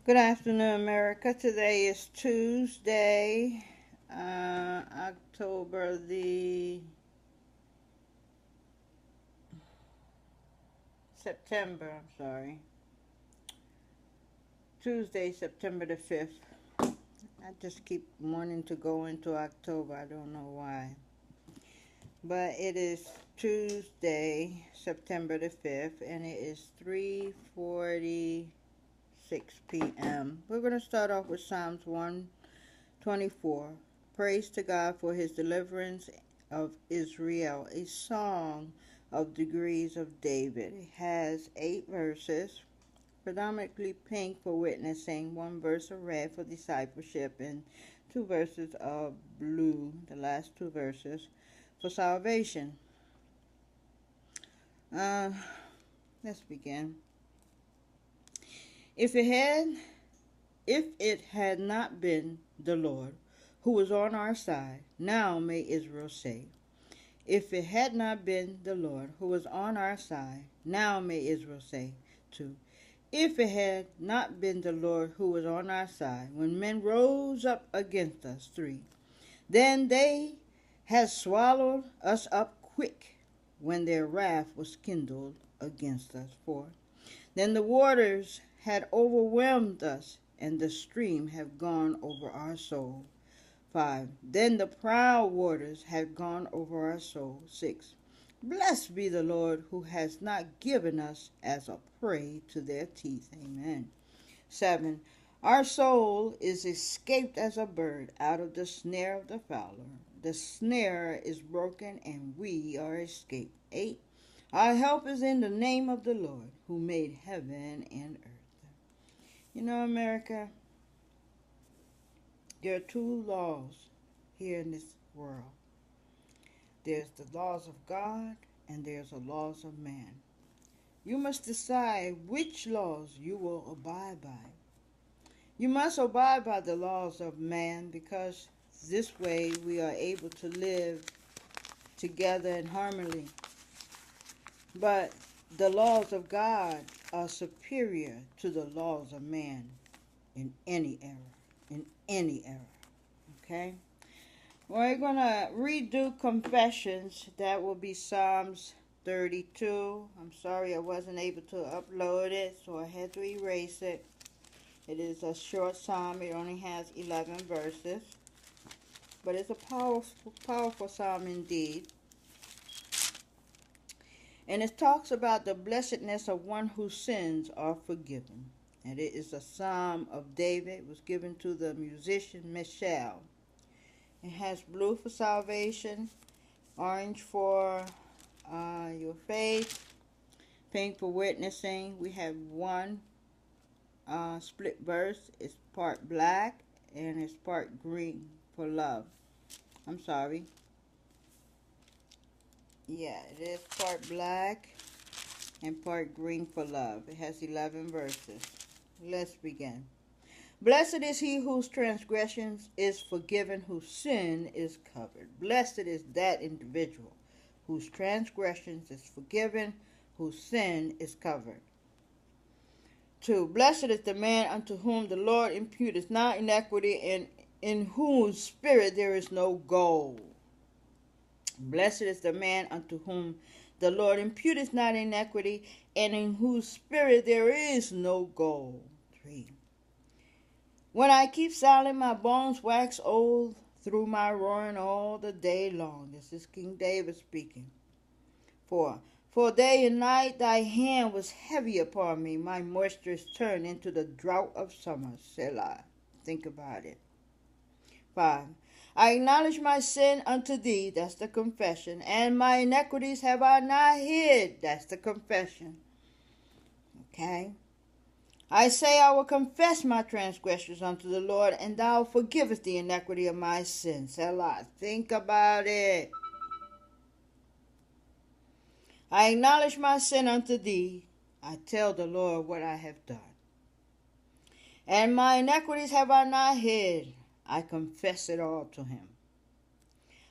Good afternoon, America. Today is Tuesday, October the September. I'm sorry, Tuesday, September the 5th. I just keep wanting to go into October. I don't know why, but it is Tuesday, September the 5th, and it is 3:46 p.m. We're going to start off with Psalms 124. Praise to God for his deliverance of Israel, a song of degrees of David. It has 8 verses, predominantly pink for witnessing, 1 verse of red for discipleship, and 2 verses of blue, the last 2 verses, for salvation. Let's begin. If it had not been the Lord who was on our side, now may Israel say. If it had not been the Lord who was on our side, now may Israel say. 2. If it had not been the Lord who was on our side, when men rose up against us. 3. Then they had swallowed us up quick, when their wrath was kindled against us. 4. Then the waters had overwhelmed us, and the stream had gone over our soul. 5. Then the proud waters had gone over our soul. 6. Blessed be the Lord who has not given us as a prey to their teeth. Amen. 7. Our soul is escaped as a bird out of the snare of the fowler. The snare is broken and we are escaped. 8. Our help is in the name of the Lord who made heaven and earth. You know, America, there are 2 laws here in this world. There's the laws of God and there's the laws of man. You must decide which laws you will abide by. You must abide by the laws of man, because this way we are able to live together in harmony. But the laws of God are superior to the laws of man in any era. In any era. Okay? We're going to redo confessions. That will be Psalms 32. I'm sorry I wasn't able to upload it, so I had to erase it. It is a short psalm. It only has 11 verses. But it's a powerful psalm indeed. And it talks about the blessedness of one whose sins are forgiven. And it is a psalm of David. It was given to the musician Michelle. It has blue for salvation, orange for your faith, pink for witnessing. We have 1 split verse. It's part black and it's part green for love. I'm sorry. Yeah, it is part black and part green for love. It has 11 verses. Let's begin. Blessed is he whose transgressions is forgiven, whose sin is covered. Blessed is that individual whose transgressions is forgiven, whose sin is covered. 2. Blessed is the man unto whom the Lord imputeth not iniquity, and in whose spirit there is no guile. Blessed is the man unto whom the Lord imputeth not iniquity, and in whose spirit there is no guile. 3. When I keep silent, my bones wax old through my roaring all the day long. This is King David speaking. 4. For day and night thy hand was heavy upon me. My moisture is turned into the drought of summer. Selah. Think about it. 5. I acknowledge my sin unto thee. That's the confession. And my iniquities have I not hid. That's the confession. Okay. I say I will confess my transgressions unto the Lord, and thou forgivest the iniquity of my sins. Selah. Think about it. I acknowledge my sin unto thee. I tell the Lord what I have done. And my iniquities have I not hid. I confess it all to him.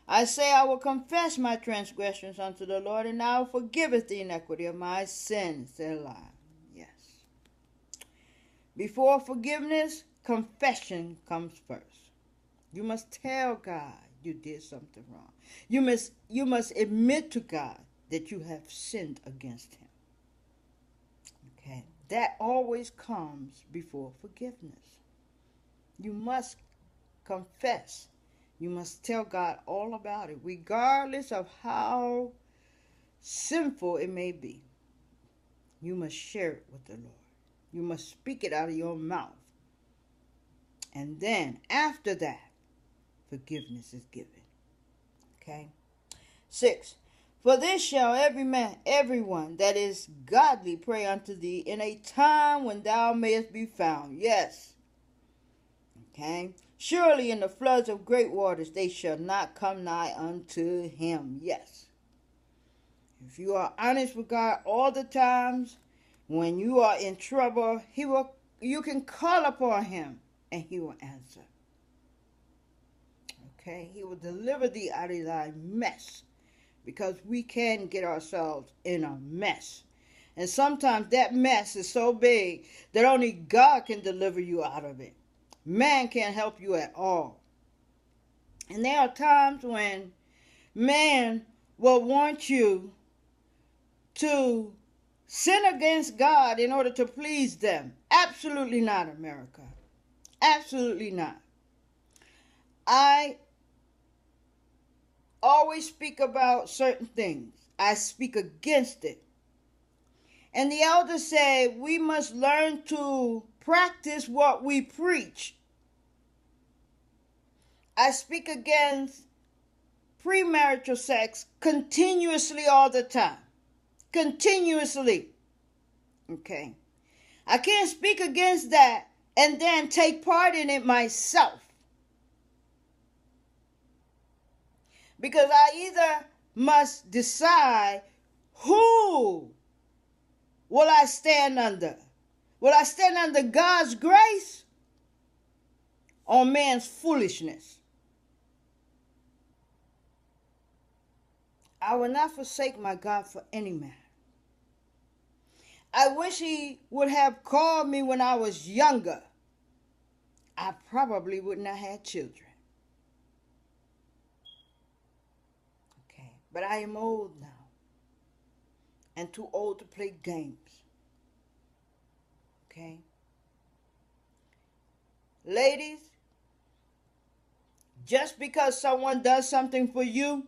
I say I will confess my transgressions unto the Lord, and thou forgivest the iniquity of my sins. Selah. Yes. Before forgiveness, confession comes first. You must tell God you did something wrong. You must admit to God that you have sinned against him. Okay? That always comes before forgiveness. You must confess. You must tell God all about it, regardless of how sinful it may be. You must share it with the Lord. You must speak it out of your mouth. And then, after that, forgiveness is given. Okay? 6. For this shall everyone that is godly pray unto thee in a time when thou mayest be found. Yes. Okay? Surely in the floods of great waters they shall not come nigh unto him. Yes. If you are honest with God all the times, when you are in trouble, you can call upon him and he will answer. Okay? He will deliver thee out of thy mess, because we can get ourselves in a mess. And sometimes that mess is so big that only God can deliver you out of it. Man can't help you at all. And there are times when man will want you to sin against God in order to please them. Absolutely not, America. Absolutely not. I always speak about certain things. I speak against it. And the elders say we must learn to practice what we preach. I speak against premarital sex continuously all the time. Continuously. Okay. I can't speak against that and then take part in it myself. Because I either must decide who will I stand under. Will I stand under God's grace or man's foolishness? I will not forsake my God for any man. I wish he would have called me when I was younger. I probably wouldn't have had children. Okay, but I am old now and too old to play games. Okay? Ladies, just because someone does something for you,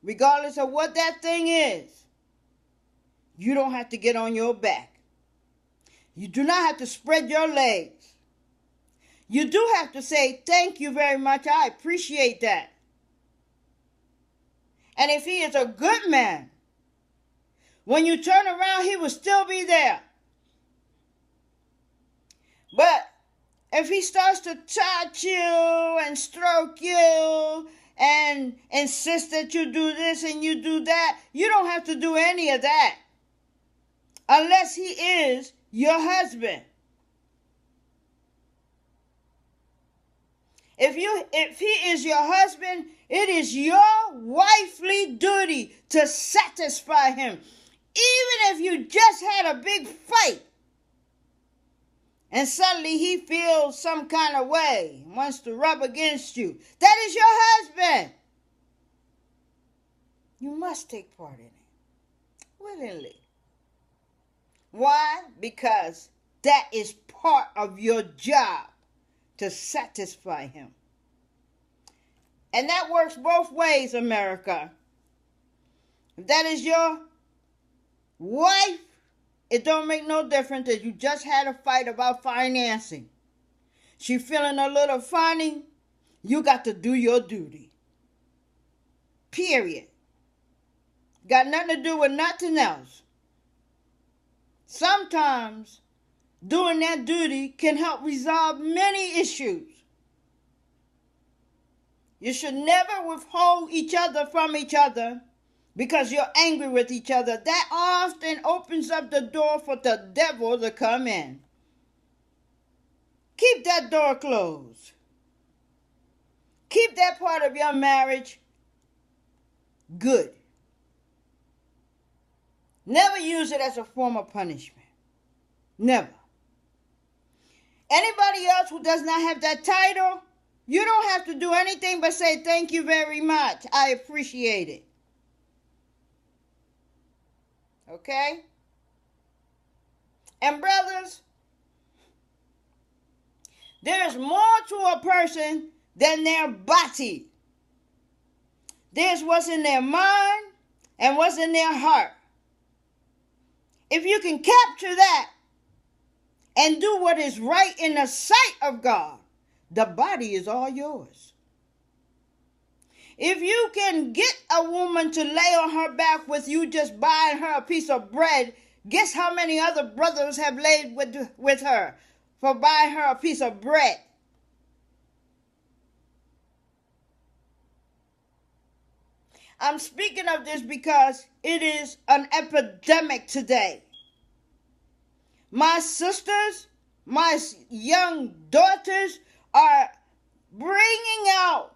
regardless of what that thing is, you don't have to get on your back. You do not have to spread your legs. You do have to say, thank you very much. I appreciate that. And if he is a good man, when you turn around, he will still be there. But if he starts to touch you and stroke you and insist that you do this and you do that, you don't have to do any of that. Unless he is your husband. If he is your husband, it is your wifely duty to satisfy him. Even if you just had a big fight and suddenly he feels some kind of way, wants to rub against you, that is your husband. You must take part in it willingly. Why? Because that is part of your job, to satisfy him. And that works both ways, America. If that is your wife, it don't make no difference that you just had a fight about financing. She feeling a little funny, you got to do your duty. Period. Got nothing to do with nothing else. Sometimes doing that duty can help resolve many issues. You should never withhold each other from each other because you're angry with each other. That often opens up the door for the devil to come in. Keep that door closed. Keep that part of your marriage good. Never use it as a form of punishment. Never. Anybody else who does not have that title, you don't have to do anything but say thank you very much. I appreciate it. Okay? And brothers, there's more to a person than their body. There's what's in their mind and what's in their heart. If you can capture that and do what is right in the sight of God, the body is all yours. If you can get a woman to lay on her back with you just buying her a piece of bread, guess how many other brothers have laid with her for buying her a piece of bread? I'm speaking of this because it is an epidemic today. My sisters, my young daughters are bringing out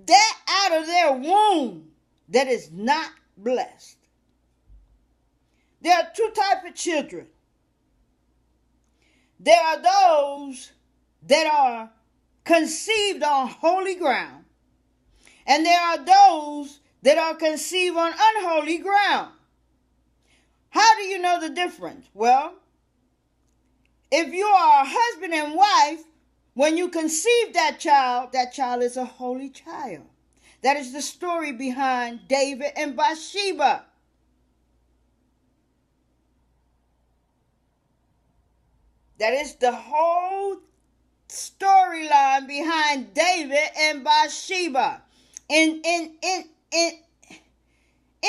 that out of their womb that is not blessed. There are two types of children. There are those that are conceived on holy ground, and there are those that are conceived on unholy ground. How do you know the difference? Well, if you are a husband and wife, when you conceive that child is a holy child. That is the story behind David and Bathsheba. That is the whole storyline behind David and Bathsheba.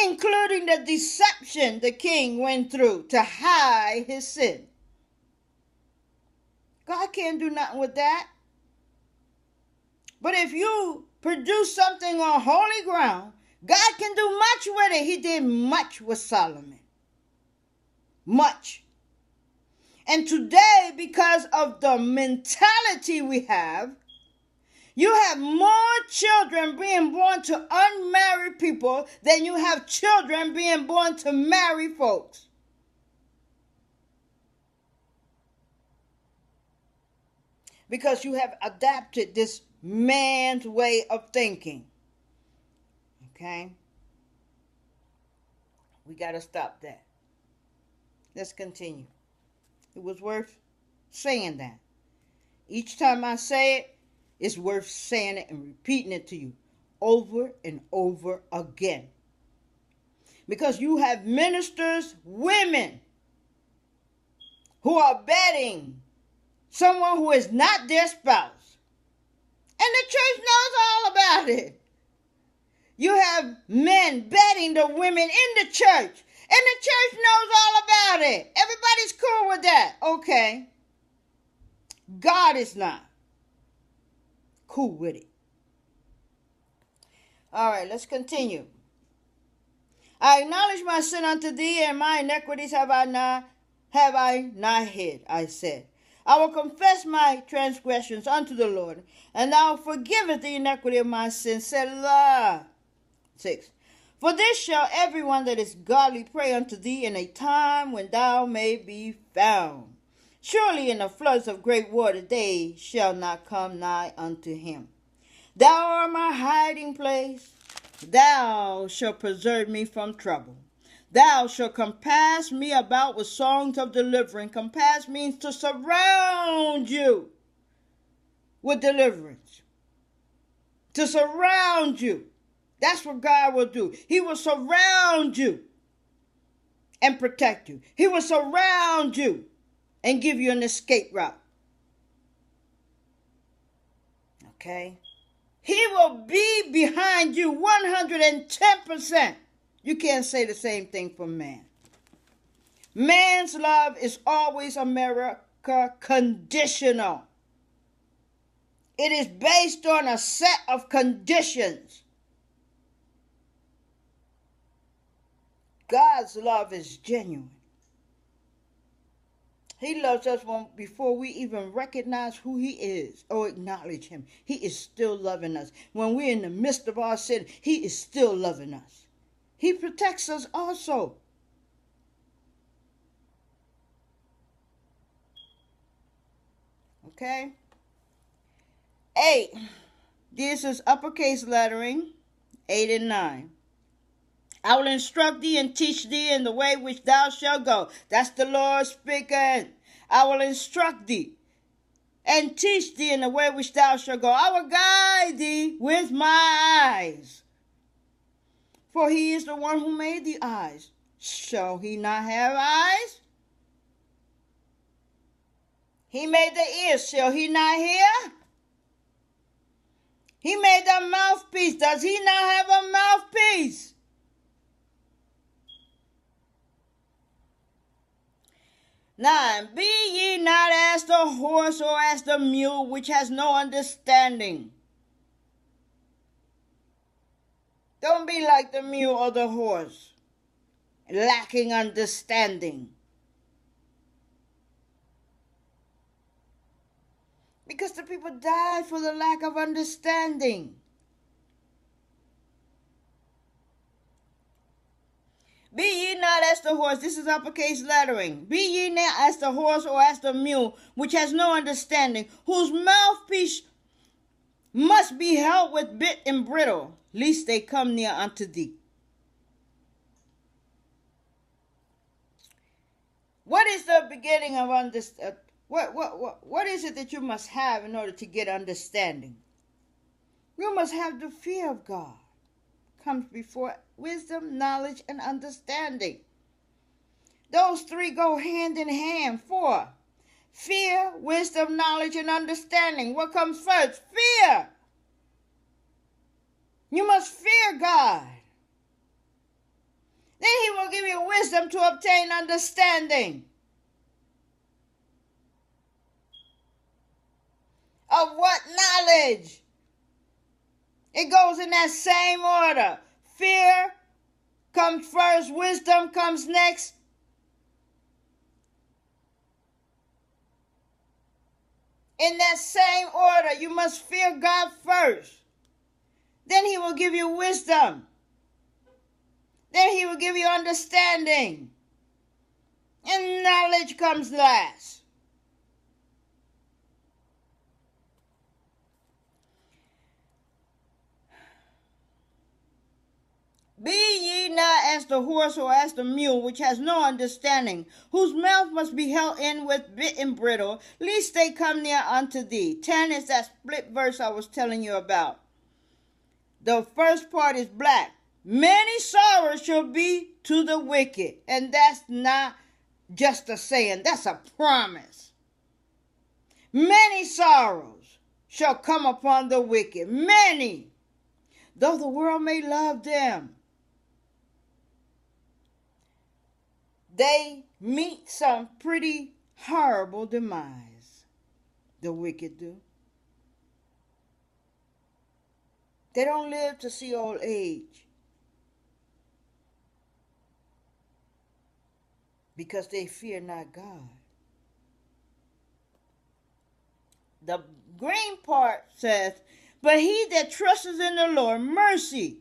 Including the deception the king went through to hide his sin. God can't do nothing with that. But if you produce something on holy ground, God can do much with it. He did much with Solomon. Much. And today, because of the mentality we have, you have more children being born to unmarried people than you have children being born to married folks. Because you have adapted this man's way of thinking. Okay? We got to stop that. Let's continue. It was worth saying that. Each time I say it, it's worth saying it and repeating it to you over and over again. Because you have ministers, women, who are betting someone who is not their spouse. And the church knows all about it. You have men betting the women in the church. And the church knows all about it. Everybody's cool with that. Okay. God is not cool with it. All right, let's continue. I acknowledge my sin unto thee, and my iniquities have I not hid, I said. I will confess my transgressions unto the Lord, and thou forgivest the iniquity of my sins. Selah. 6. For this shall everyone that is godly pray unto thee in a time when thou may be found. Surely in the floods of great water they shall not come nigh unto him. Thou art my hiding place. Thou shalt preserve me from trouble. Thou shalt compass me about with songs of deliverance. Compass means to surround you with deliverance. To surround you. That's what God will do. He will surround you and protect you. He will surround you and give you an escape route. Okay? He will be behind you 110%. You can't say the same thing for man. Man's love is always America conditional. It is based on a set of conditions. God's love is genuine. He loves us before we even recognize who he is or acknowledge him. He is still loving us. When we're in the midst of our sin, he is still loving us. He protects us also. Okay? 8. This is uppercase lettering. 8 and 9. I will instruct thee and teach thee in the way which thou shalt go. That's the Lord speaking. I will instruct thee and teach thee in the way which thou shalt go. I will guide thee with my eyes. For he is the one who made the eyes. Shall he not have eyes? He made the ears. Shall he not hear? He made the mouthpiece. Does he not have a mouthpiece? Nine, be ye not as the horse or as the mule, which has no understanding. Don't be like the mule or the horse, lacking understanding. Because the people died for the lack of understanding. Be ye not as the horse, this is uppercase lettering. Be ye not as the horse or as the mule, which has no understanding, whose mouthpiece must be held with bit and bridle, lest they come near unto thee. What is the beginning of understanding? What is it that you must have in order to get understanding? You must have the fear of God. Comes before wisdom, knowledge, and understanding. Those three go hand in hand. 4. Fear, wisdom, knowledge, and understanding. What comes first? Fear. You must fear God. Then he will give you wisdom to obtain understanding. Of what knowledge? It goes in that same order. Fear comes first, wisdom comes next. In that same order, you must fear God first. Then he will give you wisdom. Then he will give you understanding. And knowledge comes last. Be ye not as the horse or as the mule, which has no understanding, whose mouth must be held in with bit and bridle, lest they come near unto thee. 10 is that split verse I was telling you about. The first part is black. Many sorrows shall be to the wicked. And that's not just a saying, that's a promise. Many sorrows shall come upon the wicked. Many, though the world may love them. They meet some pretty horrible demise, the wicked do. They don't live to see old age because they fear not God. The green part says, but he that trusteth in the Lord, mercy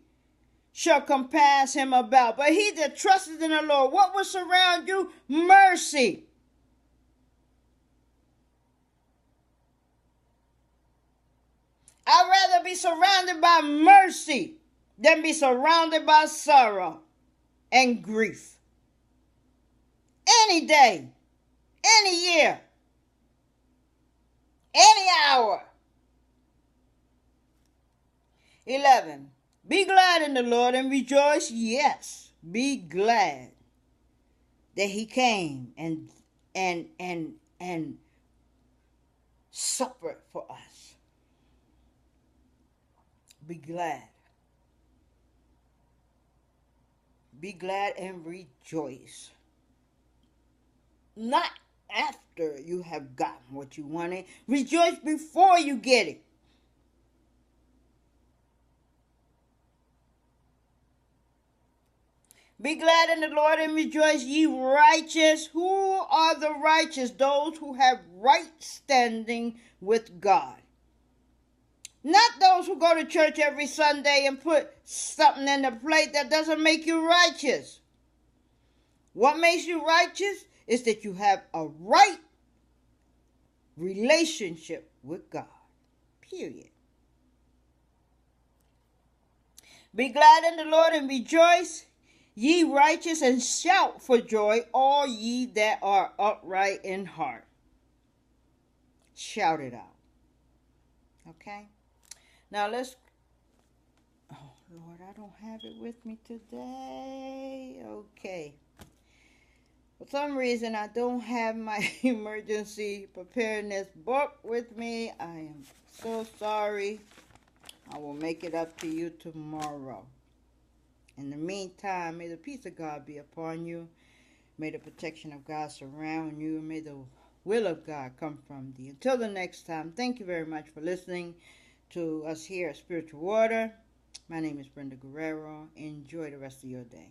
shall compass him about. But he that trusteth in the Lord, what will surround you? Mercy. I'd rather be surrounded by mercy than be surrounded by sorrow and grief. Any day, any year, any hour. 11. Be glad in the Lord and rejoice. Yes, be glad that he came and suffered for us. Be glad. Be glad and rejoice. Not after you have gotten what you wanted. Rejoice before you get it. Be glad in the Lord and rejoice, ye righteous. Who are the righteous? Those who have right standing with God. Not those who go to church every Sunday and put something in the plate that doesn't make you righteous. What makes you righteous is that you have a right relationship with God. Period. Be glad in the Lord and rejoice, ye righteous, and shout for joy, all ye that are upright in heart. Shout it out. Okay? Now let's. Oh, Lord, I don't have it with me today. Okay. For some reason, I don't have my emergency preparedness book with me. I am so sorry. I will make it up to you tomorrow. In the meantime, may the peace of God be upon you. May the protection of God surround you. May the will of God come from thee. Until the next time, thank you very much for listening to us here at Spiritual Water. My name is Brenda Guerrero. Enjoy the rest of your day.